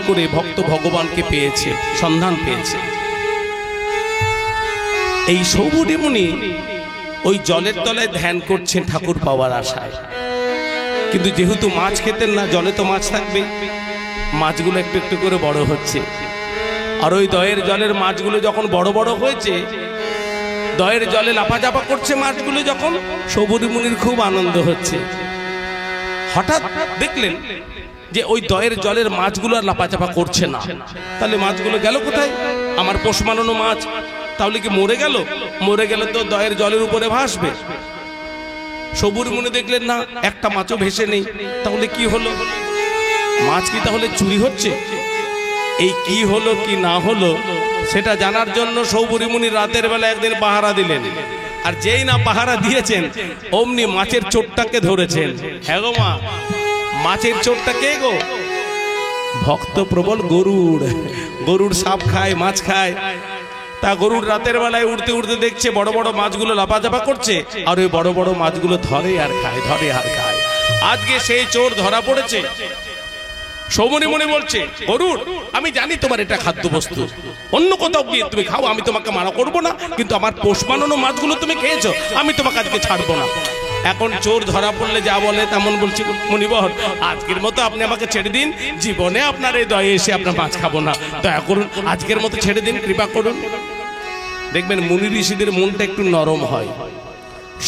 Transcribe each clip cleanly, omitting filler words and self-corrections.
করে ভক্ত ভগবানকে পেয়েছে, সন্ধান পেয়েছে। এই সৌবুডি মুনি ওই জলের তলায় ধ্যান করছেন ঠাকুর পাওয়ার আশায়। কিন্তু যেহেতু মাছ খেতেন না, জলে তো মাছ থাকবে, মাছগুলো একটু একটু করে বড় হচ্ছে। আর ওই দয়ের জলের মাছগুলো যখন বড় বড় হয়েছে, দয়ের জলে লাফাঝাপা করছে মাছগুলো, যখন সৌবুডি মুনির খুব আনন্দ হচ্ছে। হঠাৎ দেখলেন যে ওই দয়ের জলের মাছগুলো আর লাফাঝাপা করছে না। তাহলে মাছগুলো গেল কোথায়? আমার পোষ মানানো মাছ তাহলে কি মরে গেল? মরে গেলে তো দয়ের জলের উপরে ভাসবে। সৌবুডি মুনি দেখলেন না, একটা মাছও ভেসে নেই। তাহলে কি হলো? মাছ কি তাহলে চুরি হচ্ছে? এই কি হলো কি না হলো সেটা জানার জন্য সৌবুডি মুনি রাতের বেলা একদিন পাহারা দিলেন। আর যেই না পাহারা দিয়েছেন, অমনি মাছের চোরটাকে ধরেছেন। হ্যাঁ গো মা, মাছের চোরটা কে গো? ভক্ত প্রবল গরুড়। গরুড় সাপ খায়, মাছ খায়। তা গরুড় রাতের বেলায় উড়তে উড়তে দেখছে বড় বড় মাছগুলো লাফাঝাপা করছে, আর ওই বড় বড় মাছগুলো ধরে আর খায়, ধরে আর খায়। আজকে সেই চোর ধরা পড়েছে। সৌবুডি মুনি বলছে, গরুড়, আমি জানি তোমার এটা খাদ্য বস্তু, অন্য কোথাও গিয়ে তুমি খাও, আমি তোমাকে মানা করবো না, কিন্তু আমার পোষ মানানো মাছগুলো তুমি খেয়েছো, আমি তোমাকে আজকে ছাড়বো না। এখন চোর ধরা পড়লে যা বলে তেমন বলছি, মুনিবর আজকের মতো আপনি আমাকে ছেড়ে দিন, জীবনে আপনার এই দয়ে এসে আপনার মাছ খাবো না, দয়া করুন, আজকের মতো ছেড়ে দিন, কৃপা করুন। দেখবেন মুনি ঋষিদের মনটা একটু নরম হয়।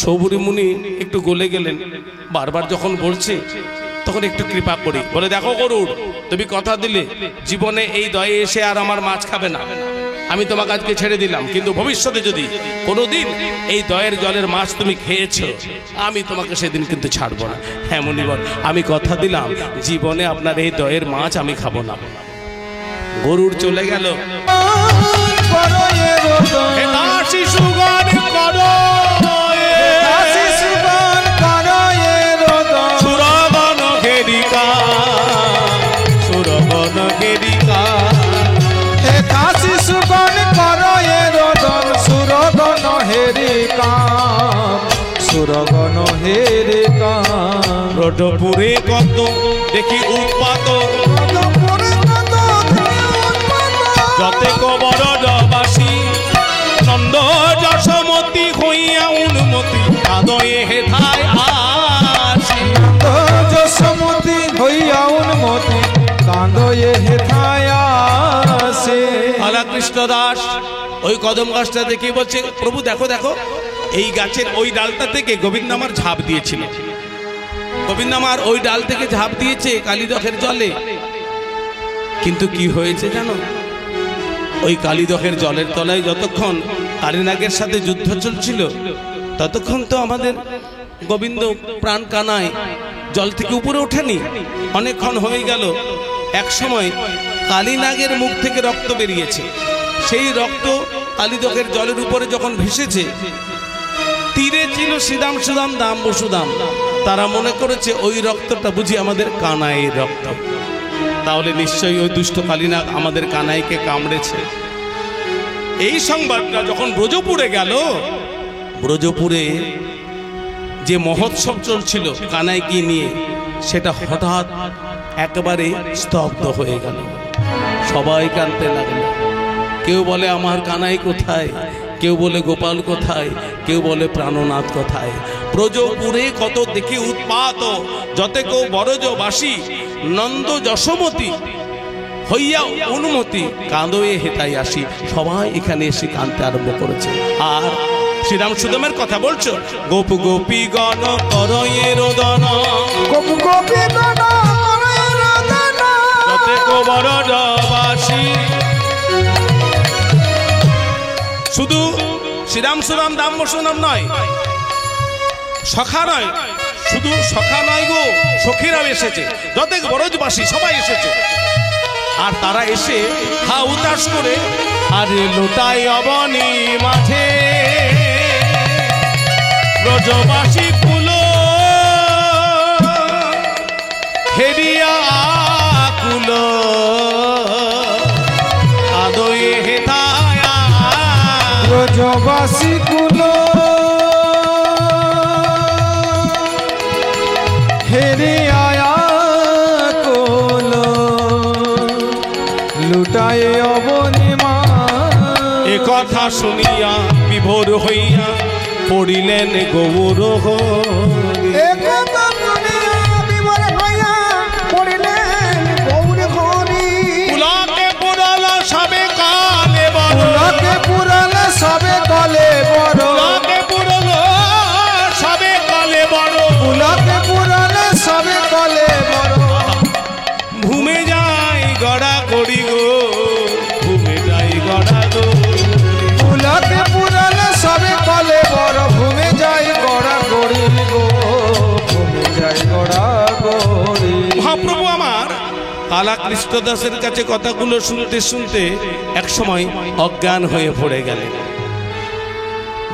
সৌবুডি মুনি একটু গলে গেলেন, বারবার যখন বলছে তখন একটু কৃপা করি, বলে দেখো গরুড়, তুমি কথা দিলে জীবনে এই দয়ে এসে আর আমার মাছ খাবে না, আমি তোমাকে আজকে ছেড়ে দিলাম, কিন্তু ভবিষ্যতে যদি কোনোদিন এই দয়ের জলের মাছ তুমি খেয়েছো, আমি তোমাকে সেদিন কিন্তু ছাড়বো না। হ্যাঁ মুনিবর, আমি কথা দিলাম, জীবনে আপনার এই দয়ের মাছ আমি খাবো না। গরুড় চলে গেল। সুরগণ হেরে রোডপুরে কত দেখি উৎপাত, যতে কবরবাসী নন্দ যশোমতি হইয়া উন্মতি আদয়ে হেথায় আসি। যশোমতি হইয়া উন্মতি কাঁদয়ে হেথায় আসে। আলা কৃষ্ণ দাস ওই কদম গাছটা দেখে বলছে, প্রভু দেখো দেখো, এই গাছের ওই ডালটা থেকে গোবিন্দ আমার ঝাঁপ দিয়েছিল, গোবিন্দ আমার ওই ডাল থেকে ঝাঁপ দিয়েছে কালীদখের জলে। কিন্তু কি হয়েছে জানো? ওই কালীদখের জলের তলায় যতক্ষণ কালীনাগের সাথে যুদ্ধ চলছিল, ততক্ষণ তো আমাদের গোবিন্দ প্রাণ কানায় জল থেকে উপরে ওঠেনি, অনেকক্ষণ হয়ে গেল। এক সময় কালীনাগের মুখ থেকে রক্ত বেরিয়েছে, সেই রক্ত কালীদখের জলের উপরে যখন ভেসেছে, তীরে ছিল শ্রীদাম সুদাম দাম বসুদাম, তারা মনে করেছে ওই রক্তটা বুঝি আমাদের কানাইয়ের রক্ত, তাহলে নিশ্চয়ই ওই দুষ্ট কালীনাগ আমাদের কানাইকে কামড়েছে। এই সংবাদটা যখন ব্রজপুরে গেল, ব্রজপুরে যে মহোৎসব চলছিল কানাইকে নিয়ে, সেটা হঠাৎ একেবারে স্তব্ধ হয়ে গেল। সবাই কাঁদতে লাগলো। কেউ বলে আমার কানাই কোথায়, কেউ বলে গোপাল কোথায়, কেউ বলে প্রাণনাথ কোথায়। ব্রজপুরে কত দেখি উৎপাত, যতে কেউ বরজবাসী নন্দ যশোমতি হইয়া উন্মতি কাঁদয়ে হেতাই আসি। সবাই এখানে এসে কাঁদতে আরম্ভ করেছে। আর শ্রীরাম সুদামের কথা বলছো, গোপ গোপী গণ করয়ে রোদন, গোপ গোপী গণ করয়ে রোদন, যতে কেউ বরজবাসী। শুধু শ্রীরাম সুদাম দাম বসুদাম নয়, সখা নয়, শুধু সখা নয় গো, সখীরাও এসেছে, যত বরজবাসী সবাই এসেছে। আর তারা এসে হা উতাস করে আর লোটাই অবনী মাঝে ব্রজবাসী কুল হেরিয়া কুল আদয়ে হেথায় ব্রজবাসী কুল হেরিয়া কুল কথা শুনিয়া বিভোর হইয়া পড়িলেন গৌর হরি। একথা শুনিয়া বিমল হইয়া পড়িলেন গৌর হরি। পুলকে পুরাল সবে কালে বড়, পুলকে পুরাল সবে কলে বড়, পুলকে পুরাল সবে কালে বড়, পুলকে পুরাল সবে কলে বড়। ঘুমে যাই গড়া গড়ি গো, ঘুমে যাই গড়া গড়ি। পুলকে পুরাল সবে কলে বড়, ঘুমে যাই গড়া গড়ি গো, ঘুমে যাই গড়া গড়ি। মহাপ্রভু আমার কালা কৃষ্ণদাসের কাছে কথাগুলো শুনতে শুনতে একসময় অজ্ঞান হয়ে পড়ে গেলেন।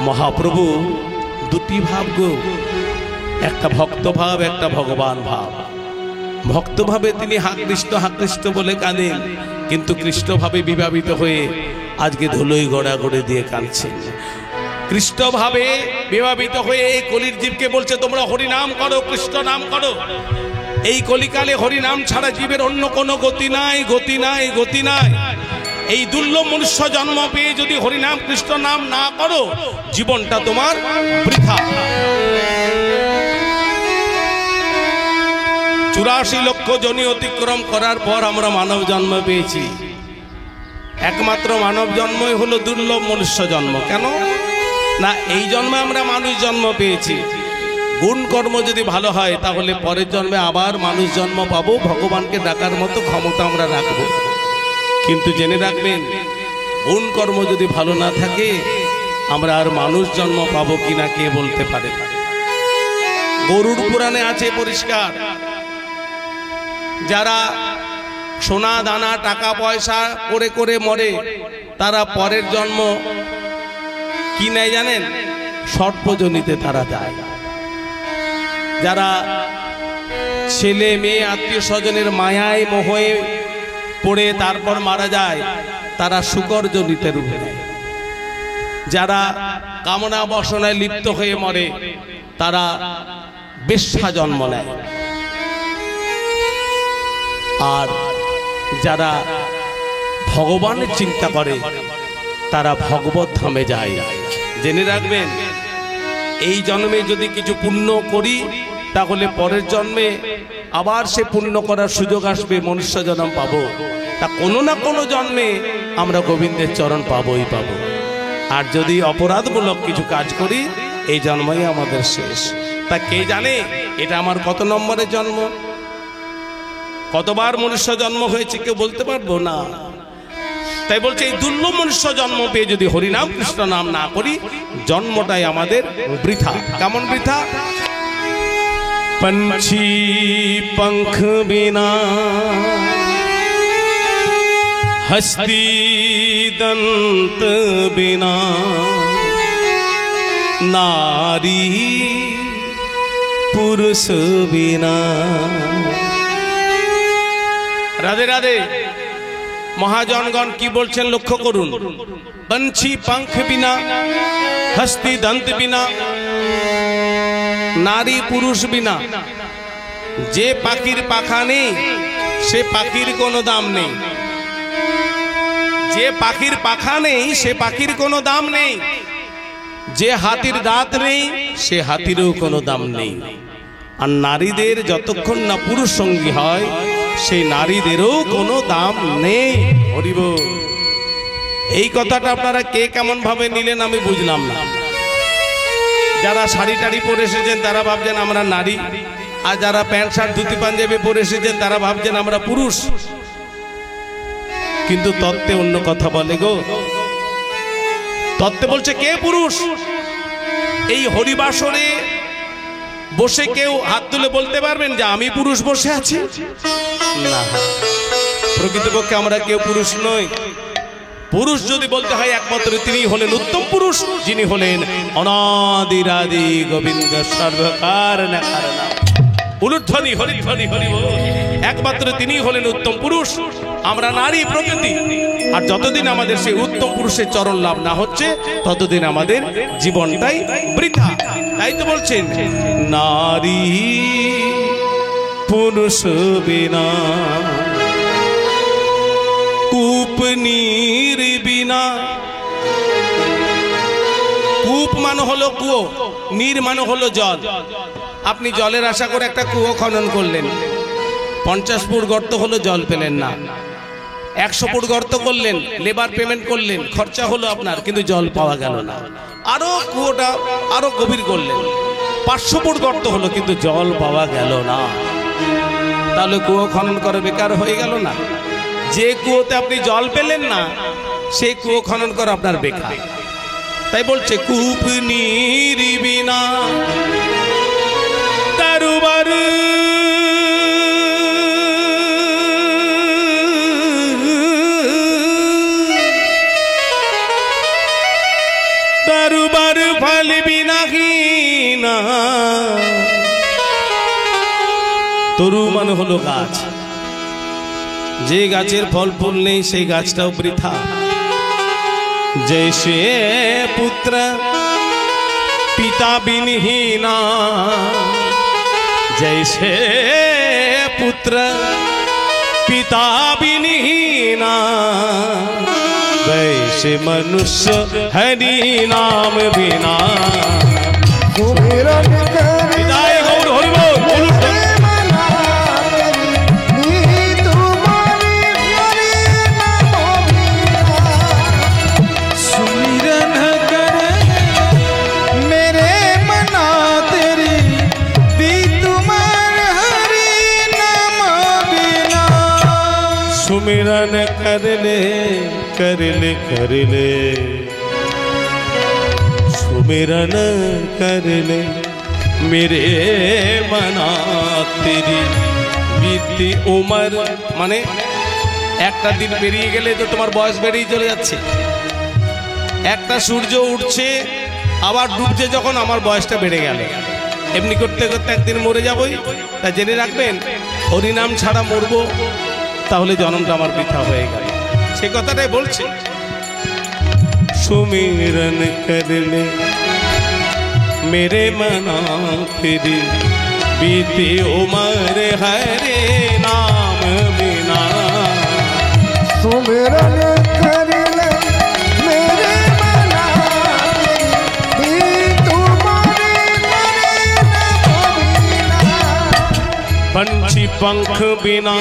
মহাপ্রভু দুটি ভাব গো, একটা ভক্ত ভাব, একটা ভগবান ভাব। ভক্ত ভাবে তিনি হা কৃষ্ণ বলে কাঁদেন, কিন্তু কৃষ্ণ ভাবে বিভাবিত হয়ে আজকে ধুলোই গড়াগড়ি দিয়ে কাঁদছেন। কৃষ্ণ ভাবে বিভাবিত হয়ে এই কলির জীবকে বলছে তোমরা হরি নাম করো, কৃষ্ণ নাম করো। এই কলিকালে হরি নাম ছাড়া জীবের অন্য কোনো গতি নাই, গতি নাই, গতি নাই। এই দুর্লভ মনুষ্য জন্ম পেয়ে যদি হরি নাম কৃষ্ণ নাম না করো, জীবনটা তোমার বৃথা। 84 লক্ষ জনি অতিক্রম করার পর আমরা মানব জন্ম পেয়েছি। একমাত্র মানব জন্মই হলো দুর্লভ মনুষ্য জন্ম। কেন না, এই জন্মে আমরা মানুষ জন্ম পেয়েছি। গুণ কর্ম যদি ভালো হয় তাহলে পরের জন্মে আবার মানুষ জন্ম পাবো, ভগবানকে ডাকার মতো ক্ষমতা আমরা রাখবো। কিন্তু জেনে রাখবেন, গুণ কর্ম যদি ভালো না থাকে আমরা আর মানুষ জন্ম পাবো কিনা কে বলতে পারে। গরুড় পুরাণে আছে পরিষ্কার, যারা সোনা দানা টাকা পয়সা করে করে মরে, তারা পরের জন্ম কি নেয় জানেন? সর্পজনিতে তারা যায়। যারা ছেলে মেয়ে আত্মীয় স্বজনের মায়ায় মোহে পড়ে তারপর মারা যায়, তারা শুকরজনিতে রূপ নেয়। যারা কামনা বাসনায় লিপ্ত হয়ে মরে, তারা বেশ্যা জন্ম নেয়। আর যারা ভগবানের চিন্তা করে তারা ভগবত ধামে যায়। জেনে রাখবেন, এই জন্মে যদি কিছু পুণ্য করি তাহলে পরের জন্মে আবার সে পুণ্য করার সুযোগ আসবে, মনুষ্য জন্ম পাবো। তা কোনো না কোনো জন্মে আমরা গোবিন্দের চরণ পাবোই পাবো। আর যদি অপরাধমূলক কিছু কাজ করি, এই জন্মই আমাদের শেষ। তা কে জানে এটা আমার কত নম্বরের জন্ম, কতবার মনুষ্য জন্ম হয়েছে কেউ বলতে পারবো না। তাই বলছে এই দুর্লভ মনুষ্য জন্ম পেয়ে যদি হরিনাম কৃষ্ণ নাম না করি, জন্মটাই আমাদের বৃথা। কেমন বৃথা? पंछी पंख बिना हस्ती दंत बिना नारी पुरुष बिना। राधे राधे। महाजनगण की बोलছেন লক্ষ্য করুন। पंछी पंख बिना हस्ती दंत बिना নারী পুরুষ বিনা। যে পাখির পাখা নেই সে পাখির কোনো দাম নেই, যে পাখির পাখা নেই সে পাখির কোনো দাম নেই, যে হাতির দাঁত নেই সে হাতিরও কোনো দাম নেই। আর নারীদের যতক্ষণ না পুরুষ সঙ্গী হয় সেই নারীদেরও কোনো দাম নেই। হরিব। এই কথাটা আপনারা কে কেমন ভাবে নিলেন আমি বুঝলাম না। যারা শাড়ি টাড়ি পরে এসেছেন তারা ভাবছেন আমরা নারী, আর যারা প্যান্ট শার্ট ধুতি পাঞ্জাবি পরে এসেছেন তারা ভাবছেন আমরা পুরুষ। কিন্তু তত্ত্বে অন্য কথা বলে গো। তত্ত্বে বলছে কে পুরুষ? এই হরিবাসরে বসে কেউ হাত তুলে বলতে পারবেন যে আমি পুরুষ বসে আছি? না, প্রকৃতপক্ষে আমরা কেউ পুরুষ নই। পুরুষ যদি বলতে হয় একমাত্র তিনি হলেন উত্তম পুরুষ, যিনি হলেন অনাদিরাদি গোবিন্দ সর্বকার উলুধ্বনি হরিধ্বনি হরি বল। একমাত্র তিনি হলেন উত্তম পুরুষ। আমরা নারী প্রকৃতি। আর যতদিন আমাদের সেই উত্তম পুরুষের চরণ লাভ না হচ্ছে ততদিন আমাদের জীবনটাই বৃথা। তাই তো বলছেন নারী পুরুষ বিনা কূপ নীর বিনা মানে হলো কুয়ো, নীর মানে হলো জল। আপনি জলের আশা করে একটা কুয়ো খনন করলেন, 50 ফুট গর্ত হলো, জল পেলেন না। 100 ফুট গর্ত করলেন, লেবার পেমেন্ট করলেন, খরচা হলো আপনার, কিন্তু জল পাওয়া গেল না। আরো কুয়োটা আরো গভীর করলেন, 500 ফুট গর্ত হলো, কিন্তু জল পাওয়া গেল না। তাহলে কুয়ো খনন করে বেকার হয়ে গেল না? যে কুয়োতে আপনি জল পেলেন না, সেই কুয়ো খনন করে আপনার বেকার। তাই বলছে কূপ নীর বিনা তারুবার তারুবার ফল বিনা হীনা। তরু মানে হলো গাছ, যে গাছের ফল ফুল নেই সেই গাছটাও বৃথা। जैसे पुत्र पिता बिनहीना, जैसे पुत्र पिता बिनहीना, वैसे मनुष्य हरि नाम बिना। सुमिरन करी विदाई गौर हरि बोल। सुमिरन कर ले कर ले कर ले, सुमिरन कर ले मेरे मना तेरी बीती उमर। মানে একটা দিন বেরিয়ে গেলে তো তোমার বয়স বেরিয়ে চলে যাচ্ছে। একটা সূর্য উঠছে আবার ডুবছে, যখন আমার বয়সটা বেড়ে গেল। এমনি করতে করতে একদিন মরে যাবই। তা জেনে রাখবেন, হরিনাম ছাড়া মরবো, তাহলে জন্মটা আমার বৃথা হয়ে গেল। সে কথাটাই বলছে, সুমিরন করলে মেরে মনা ফিরি बीती उमर हरे नाम बिना। सुमिरन कर ले मेरे मना तुम्हारे पंछी पंख बिना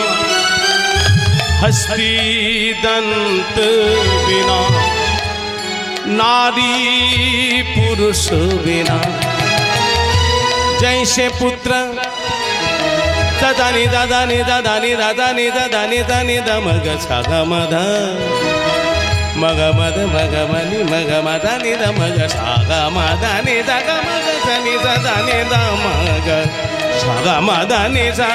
हस्ती दंत बिना, नारी पुरुष बिना। जैसे पुत्र दादानी दादानी दादानी दादानी दादानी दानी द मग छग मध मग मद मग मनी मग मदानी द मग छग मदानी दग मग धनी दादानी द मग छग मदानी सा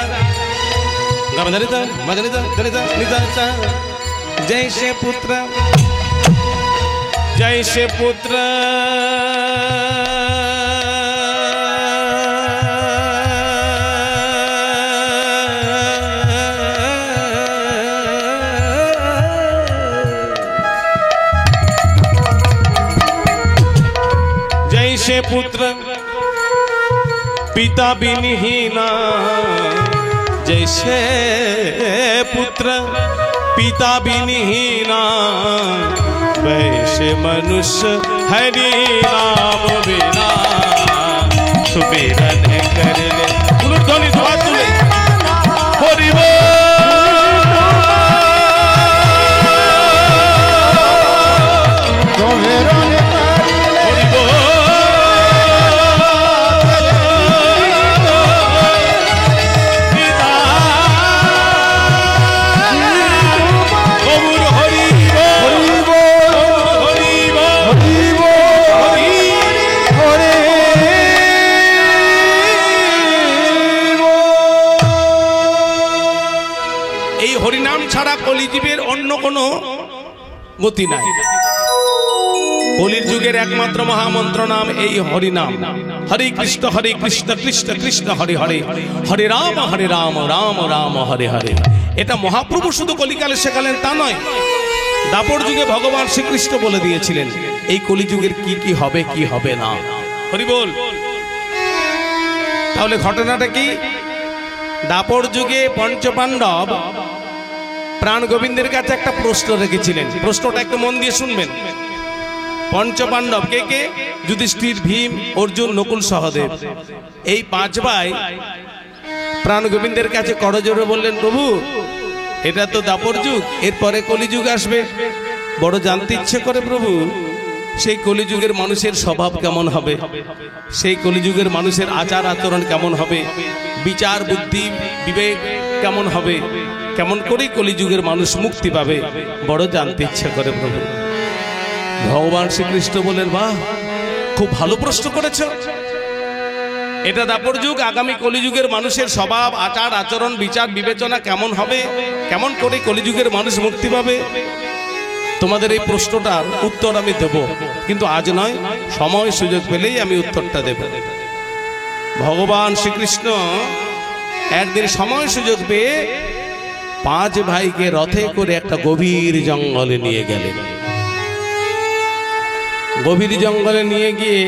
गमधनी द मगनी द गनी द निदा सा। जैसे पुत्र जैसे पुत्र जैसे पुत्र पिता बिनहीना, जैसे पुत्र पिता बिनहीना, वैसे मनुष्य हरि नाम बिना। सुमिरन कर ले ध्वनि ध्वनि तुले हरि बोल। হরিনাম ছাড়া কলিজীবের অন্য কোনো গতি নাই। কলির যুগের একমাত্র মহামন্ত্র নাম এই হরিনাম। হরে কৃষ্ণ কৃষ্ণ কৃষ্ণ হরে হরে, হরে রাম রাম রাম হরে হরে। এটা মহাপ্রভু শুধু কলিকালে শেখালেন তা নয়, দাপর যুগে ভগবান শ্রীকৃষ্ণ বলে দিয়েছিলেন এই কলিযুগের কি কি হবে কি হবে না। হরি বল। তাহলে ঘটনাটা কি? দাপর যুগে পঞ্চপাণ্ডব প্রাণ গোবিন্দের কাছে একটা প্রশ্ন রেখেছিলেন। প্রশ্নটা একটু মন দিয়ে শুনবেন। পঞ্চপাণ্ডব কে কে? যুধিষ্ঠির, ভীম, অর্জুন, নকুল, সহদেব। এই 5 ভাই প্রাণ গোবিন্দের কাছে করজোড়ে বললেন, প্রভু এটা তো দাপর যুগ, এরপরে কলিযুগ আসবে, বড় জানতে ইচ্ছে করে প্রভু সেই কলিযুগের মানুষের স্বভাব কেমন হবে, সেই কলিযুগের মানুষের আচার আচরণ কেমন হবে, বিচার বুদ্ধি বিবেক কেমন হবে, কেমন করে কলিযুগের মানুষ মুক্তি পাবে, বড় জানতে ইচ্ছে করে প্রভু। ভগবান শ্রীকৃষ্ণ বলেন, বাহ, খুব ভালো প্রশ্ন করেছ। এটা দাপর যুগ, আগামী কলিযুগের মানুষের স্বভাব আচার আচরণ বিচার বিবেচনা কেমন হবে, কেমন করে কলিযুগের মানুষ মুক্তি পাবে, তোমাদের এই প্রশ্নটার উত্তর আমি দেব, কিন্তু আজ নয়, সময় সুযোগ পেলেই আমি উত্তরটা দেব। ভগবান শ্রীকৃষ্ণ একদিন সময় সুযোগ পেয়ে 5 ভাইকে রথে করে একটা গভীর জঙ্গলে নিয়ে গেলেন। গভীর জঙ্গলে নিয়ে গিয়ে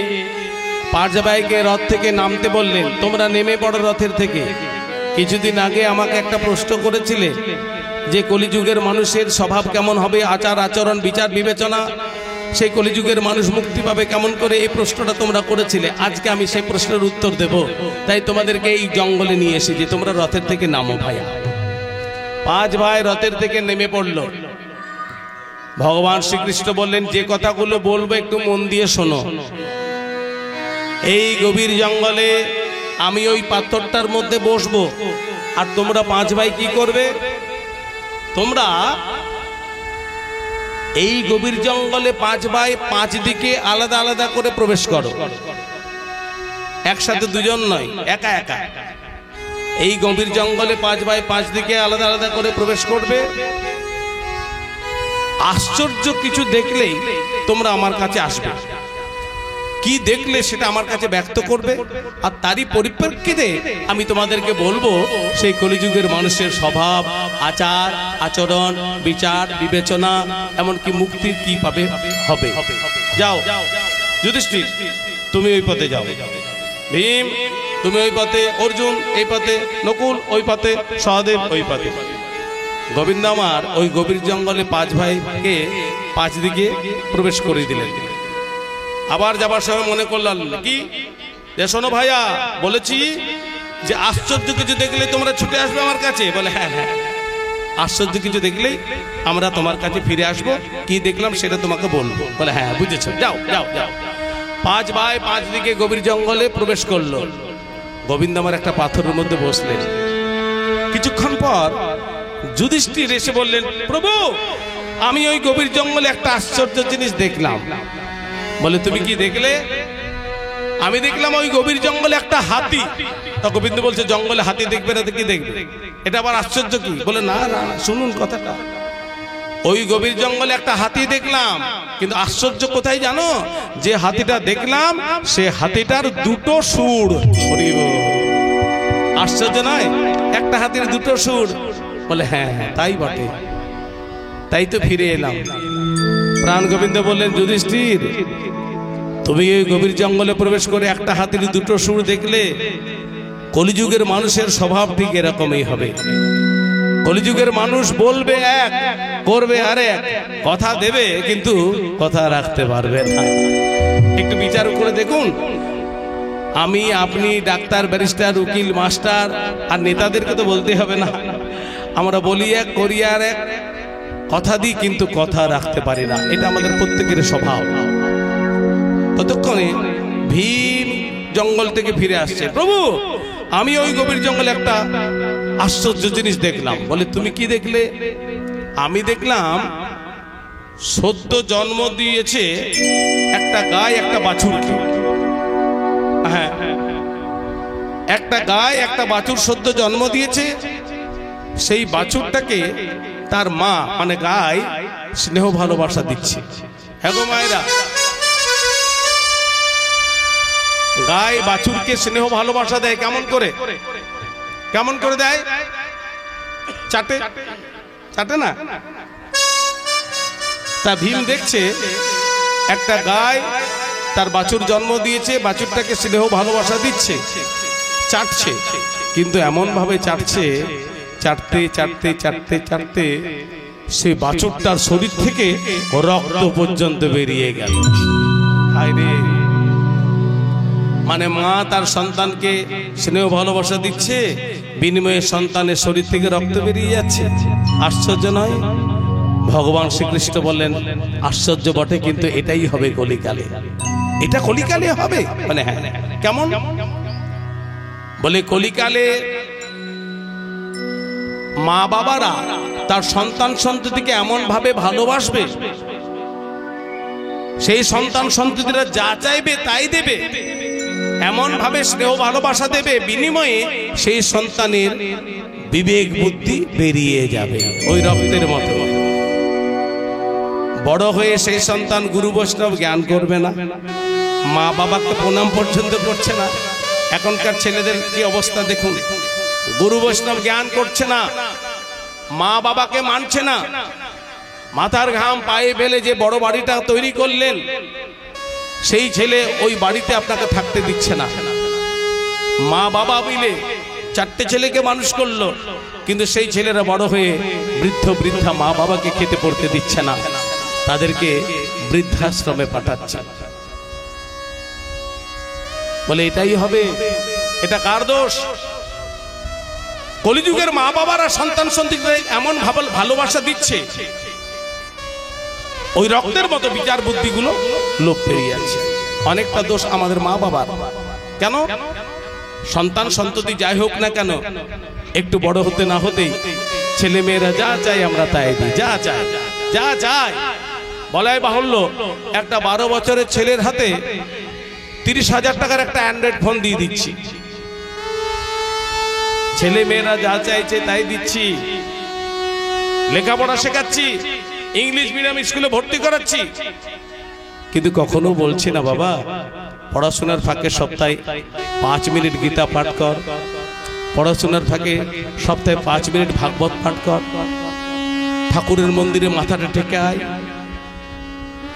5 ভাইকে রথ থেকে নামতে বললেন, তোমরা নেমে পড়ো রথের থেকে। কিছুদিন আগে আমাকে একটা প্রশ্ন করেছিলে যে কলিযুগের মানুষের স্বভাব কেমন হবে, আচার আচরণ বিচার বিবেচনা, সেই কলিযুগের মানুষ মুক্তি পাবে কেমন করে, এই প্রশ্নটা তোমরা করেছিলে। আজকে আমি সেই প্রশ্নের উত্তর দেব, তাই তোমাদেরকে এই জঙ্গলে নিয়ে এসেছি, তোমরা রথের থেকে নামো ভাইয়া। 5 ভাই রথের থেকে নেমে পড়ল। ভগবান শ্রীকৃষ্ণ বললেন, যে কথাগুলো বলবো একটু মন দিয়ে শোনো। এই গভীর জঙ্গলে আমি ওই পাথরটার মধ্যে বসবো, আর তোমরা 5 ভাই কি করবে? তোমরা এই গভীর জঙ্গলে 5 ভাই 5 দিকে আলাদা আলাদা করে প্রবেশ করো, একসাথে দুজন নয়, একা একা। এই গভীর জঙ্গলে 5 ভাই 5 দিকে আলাদা আলাদা করে প্রবেশ করবে। আশ্চর্য কিছু দেখলেই তোমরা আমার কাছে আসবে, কি দেখলে সেটা আমার কাছে ব্যক্ত করবে, আর তারই পরিপ্রেক্ষিতে আমি তোমাদেরকে বলবো সেই কলিযুগের মানুষের স্বভাব আচার আচরণ বিচার বিবেচনা এমনকি মুক্তির কি পাবে হবে। যাও যুধিষ্ঠির, তুমি ওই পথে যাও, ভীম তুমি ওই পথে, অর্জুন এই পথে, নকুল ওই পথে, সহদেব ওই পথে। গোবিন্দ আমার ওই গভীর জঙ্গলে 5 ভাইকে 5 দিকে প্রবেশ করে দিলেন। আবার যাবার সময় মনে করলাম কি, যে শোনো ভাইয়া, বলেছি যে আশ্চর্য কিছু দেখলে তোমরা ছুটে আসবে আমার কাছে। বলে হ্যাঁ হ্যাঁ, আশ্চর্য কিছু দেখলেই আমরা তোমার কাছে ফিরে আসবো, কি দেখলাম সেটা তোমাকে বলবো। বলে হ্যাঁ বুঝেছো, যাও যাও যাও। 5 ভাই 5 দিকে গভীর জঙ্গলে প্রবেশ করলো। গোবিন্দ আমার একটা পাথরের মধ্যে বসলেন। কিছুক্ষণ পর যুধিষ্ঠির এসে বললেন, প্রভু আমি ওই গভীর জঙ্গলে একটা আশ্চর্য জিনিস দেখলাম। বলে তুমি কি দেখলে? আমি দেখলাম ওই গভীর জঙ্গলে একটা হাতি। তা গোবিন্দ বলছে, জঙ্গলে হাতি দেখবে না তো কি দেখবে, এটা আবার আশ্চর্য কি? বলে না না, শুনুন কথাটা। ওই গভীর জঙ্গলে একটা হাতি দেখলাম, কিন্তু আশ্চর্য কোথায় জানো? যে হাতিটা দেখলাম সে হাতিটার 2টো সুর। আশ্চর্য নয়? একটা হাতির 2টো সুর। বলে হ্যাঁ হ্যাঁ তাই বটে, তাই তো ফিরে এলাম। প্রাণ গোবিন্দ বললেন, যুধিষ্ঠির তুমি ওই গভীর জঙ্গলে প্রবেশ করে একটা হাতির 2টো সুর দেখলে, কলিযুগের মানুষের স্বভাব ঠিক এরকমই হবে। কলিযুগের মানুষ বলবে এক, করবে আরেক, কথা দেবে কিন্তু কথা রাখতে পারবে না। একটু বিচার করে দেখুন, আমি আপনি ডাক্তার ব্যারিস্টার উকিল মাস্টার আর নেতাদেরকে তো বলতে হবে না, আমরা বলি এক করি আর এক, কথা দিই কিন্তু কথা রাখতে পারি না। এটা আমাদের প্রত্যেকের স্বভাব। ততক্ষণে ভীম জঙ্গল থেকে ফিরে আসছে। প্রভু আমি ওই গভীর জঙ্গলে একটা আশ্চর্য জিনিস দেখলাম। বলে তুমি কি দেখলে? আমি দেখলাম সদ্য জন্ম দিয়েছে একটা গায় একটা বাছুরকে। হ্যাঁ, একটা গায় একটা বাছুর সদ্য জন্ম দিয়েছে। সেই বাছুরটাকে তার মা মানে গায় স্নেহ ভালোবাসা দিচ্ছে। হ্যাঁ গো মায়েরা, গায় বাছুরকে স্নেহ ভালোবাসা দেয় কেমন করে? কেমন করে দেয়? চাটে, চাটে না? তা ভীম দেখছে একটা গায় তার বাছুর জন্ম দিয়েছে, বাছুরটাকে স্নেহ ভালোবাসা দিচ্ছে, চাটছে, কিন্তু এমন ভাবে চাটছে, চাটতে চাটতে চাটতে চাটতে সেই বাছুরটার শরীর থেকে রক্ত পর্যন্ত বেরিয়ে গেল। হায়রে, মানে মা তার সন্তানকে স্নেহ ভালোবাসা দিচ্ছে, বিনিময়ে সন্তানের শরীর থেকে রক্ত বেরিয়ে যাচ্ছে। আশ্চর্য নয়? ভগবান শ্রীকৃষ্ণ বললেন আশ্চর্য বটে, কিন্তু এটাই হবে কলিকালে। এটা কলিকালে হবে মানে হ্যাঁ, কেমন বলে কলিকালে মা বাবারা তার সন্তান সন্ততিকে এমন ভাবে ভালোবাসবে, সেই সন্তান সন্ততিরা যা চাইবে তাই দেবে, এমন ভাবে স্নেহ ভালোবাসা দেবে, বিনিময়ে সেই সন্তানের বিবেক বুদ্ধি বেরিয়ে যাবে ওই রক্তের মতো। বড় হয়ে সেই সন্তান গুরু বৈষ্ণব জ্ঞান করবে না, মা বাবাকে প্রণাম পর্যন্ত করছে না। এখনকার ছেলেদের কি অবস্থা দেখুন, গুরু বৈষ্ণব জ্ঞান করছে না, মা বাবাকে মানছে না, মাথার ঘাম পায়ে ফেলে যে বড় বাড়িটা তৈরি করলেন, সেই ছেলে ওই বাড়িতে আপনাকে থাকতে দিচ্ছে না। মা বাবা মিলে 4টে ছেলেকে মানুষ করলো, কিন্তু সেই ছেলেরা বড় হয়ে বৃদ্ধ বৃদ্ধা মা বাবাকে খেতে পড়তে দিচ্ছে না, তাদেরকে বৃদ্ধাশ্রমে পাঠাচ্ছে। বলে এটাই হবে, এটা কার দোষ? কলিযুগের মা বাবারা সন্তান সন্ততিদের এমন ভালোবাসা দিচ্ছে, ওই রক্তের মতো বিচার বুদ্ধিগুলো লোপ পেরিয়ে যাচ্ছে। অনেকটা দোষ আমাদের মা বাবার। কেন? সন্তান সন্ততি যাই হোক না কেন, একটু বড় হতে না হতেই ছেলে মেয়েরা যা চাই আমরা তাই দিই, যা চাই যা চাই। বলাই বাহুল্য, একটা 12 বছরের ছেলের হাতে 30,000 টাকার একটা অ্যান্ড্রয়েড ফোন দিয়ে দিচ্ছি, ছেলে মেয়েরা যা চাইছে তাই দিচ্ছি, লেখাপড়া শেখাচ্ছি, ইংলিশ মিডিয়াম স্কুলে ভর্তি করাচ্ছি, কিন্তু কখনো বলছি না বাবা পড়াশোনার ফাঁকে সপ্তাহে 5 মিনিট গীতা পাঠ কর, পড়াশোনার ফাঁকে সপ্তাহে 5 মিনিট ভাগবত পাঠ কর, ঠাকুরের মন্দিরে মাথাটা ঠেকে আয়।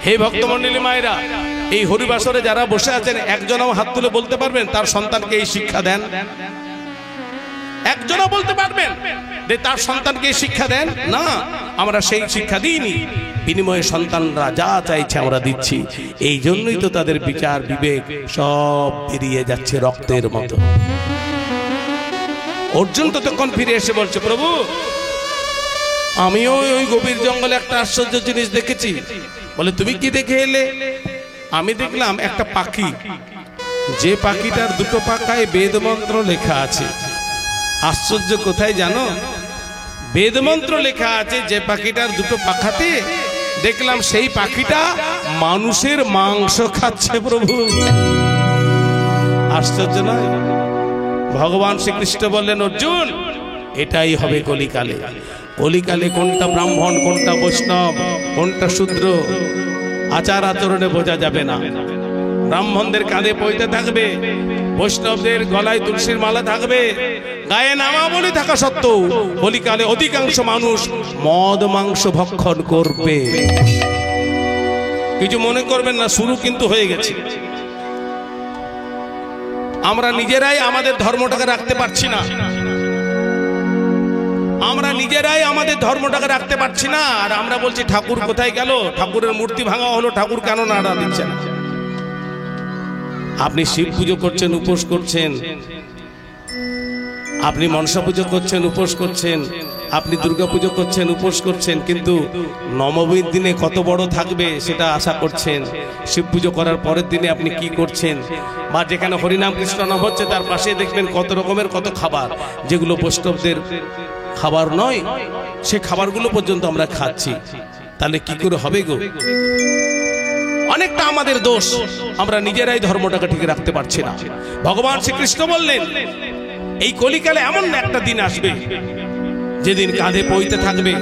হে ভক্তমণ্ডলী মায়েরা, এই হরিবাসরে যারা বসে আছেন, একজনও হাত তুলে বলতে পারবেন তার সন্তানকে এই শিক্ষা দেন? একজনও বলতে পারবেন যে তার সন্তানকে এই শিক্ষা দেন? না, আমরা সেই শিক্ষা দিইনি, বিনিময়ে সন্তানরা যা চাইছে আমরা দিচ্ছি। এই জন্যই তো তাদের বিচার বিবেক সব বেরিয়ে যাচ্ছে রক্তের মতো। অর্জুন ততক্ষণ ফিরে এসে বলছে, প্রভু আমিও ওই গভীর জঙ্গলে একটা আশ্চর্য জিনিস দেখেছি। বলে তুমি কি দেখে এলে? আমি দেখলাম একটা পাখি, যে পাখিটার 2টো পাখায় বেদ মন্ত্র লেখা আছে। আশ্চর্য কোথায় জানো? বেদ মন্ত্র লেখা আছে যে পাখিটার 2টো পাখাতে, দেখলাম সেই পাখিটা মানুষের মাংস খাচ্ছে। প্রভু আশ্চর্য নয়? ভগবান শ্রীকৃষ্ণ বললেন, অর্জুন এটাই হবে কলিকালে। কলিকালে কোনটা ব্রাহ্মণ, কোনটা বৈষ্ণব, কোনটা শূদ্র আচার আচরণে বোঝা যাবে না। ব্রাহ্মণদের কাঁধে পয়সা থাকবে, বৈষ্ণবদের গলায় তুলসীর মালা থাকবে, গায়ে নামাবলী থাকা সত্ত্বেও কলিকালে অধিকাংশ মানুষ মদ মাংস ভক্ষণ করবে। কিছু মনে করবেন না, শুরু কিন্তু হয়ে গেছে। আমরা নিজেরাই আমাদের ধর্মটাকে রাখতে পারছি না, আমরা নিজেরাই আমাদের ধর্মটাকে রাখতে পারছি না। আর আমরা বলছি ঠাকুর কোথায় গেল? ঠাকুরের মূর্তি ভাঙা হলো, ঠাকুর কেন নাড়া দিচ্ছেন? আপনি শিব পুজো করছেন, উপোস করছেন, আপনি মনসা পুজো করছেন, উপোস করছেন, আপনি দুর্গা পুজো করছেন, উপোস করছেন, কিন্তু নবমীর দিনে কত বড় থাকবে সেটা আশা করছেন। শিব পুজো করার পরের দিনে আপনি কি করছেন? বা যেখানে হরিনাম কৃষ্ণ নাম হচ্ছে তার পাশে দেখবেন কত রকমের কত খাবার, যেগুলো বৈষ্ণবদের খাবার নয়, সে খাবারগুলো পর্যন্ত আমরা খাচ্ছি। তাহলে কি করে হবে গো? অনেকটা আমাদের দোষ, আমরা নিজেরাই ধর্মটাকে ঠিক রাখতে পারছি না। ভগবান শ্রীকৃষ্ণ বললেন, এই কলিকালে এমন একটা দিন আসবে যেদিন কাঁধে পইতে থাকবে,